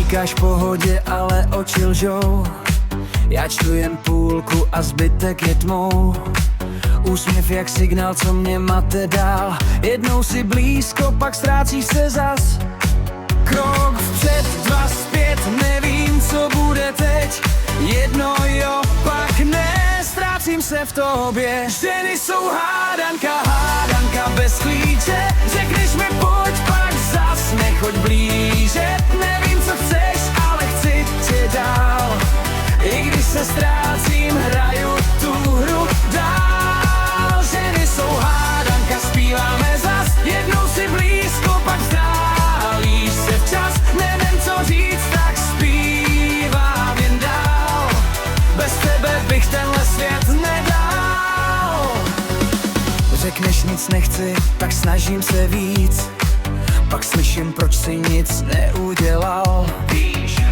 Říkáš pohodě, ale oči lžou. Já čtu jen půlku a zbytek je tmou. Úsměv jak signál, co mě mate dál. Jednou si blízko, pak ztrácíš se zas. Krok vpřed, dva zpět, nevím, co bude teď. Jedno jo, pak ne, ztrácím se v tobě. Ženy jsou hádanka bez klíče. Řekneš mi pojď, pak zas nechoď blíže. Nevím, co chceš, ale chci tě dál. I když se ztrácím, hraju tu hru dál. Ženy jsou hádanka, zpíváme zas. Jednou si blízko, pak vzdálíš se včas. Nevím, co říct, tak zpívám jen dál. Bez tebe bych tenhle svět nedal. Řekneš nic nechci, tak snažím se víc. Pak slyším, proč si nic neudělal.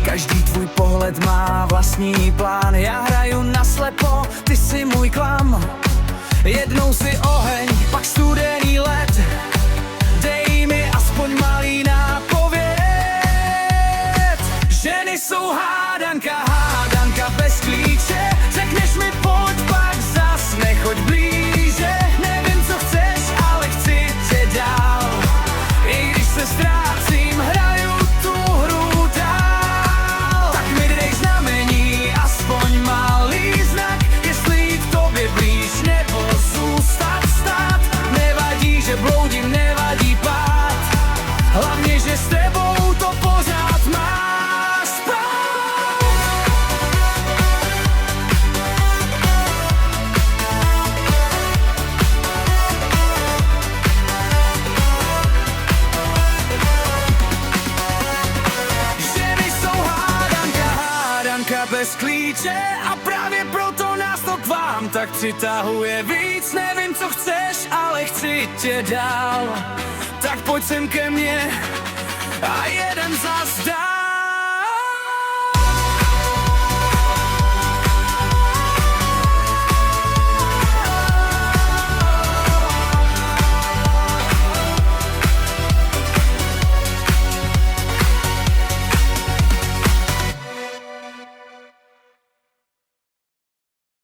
Každý tvůj pohled má vlastní plán. Já hraju naslepo, ty jsi můj klam. Jednou si oheň, pak studený led. Dej mi aspoň malý nápověd. Ženy jsou hádanka bez klíče. Řekneš mi pojď, pak zas nechoď blíže. Nevím, co chceš, ale chci tě dál. I když se ztrácím, hraju tu hru dál. Tak mi dej znamení, aspoň malý znak. Jestli jít k tobě blíž, nebo zůstat stát. Nevadí, že bloudím, nevadí pád. Hlavně, že s tebou to pořád máš spát. Ženy jsou hádanka bez klíče. A právě proto nás to k vám tak přitahuje víc. Nevím, co chceš, ale chci tě dál. Tak pojď sem ke mně a jedem zas dál.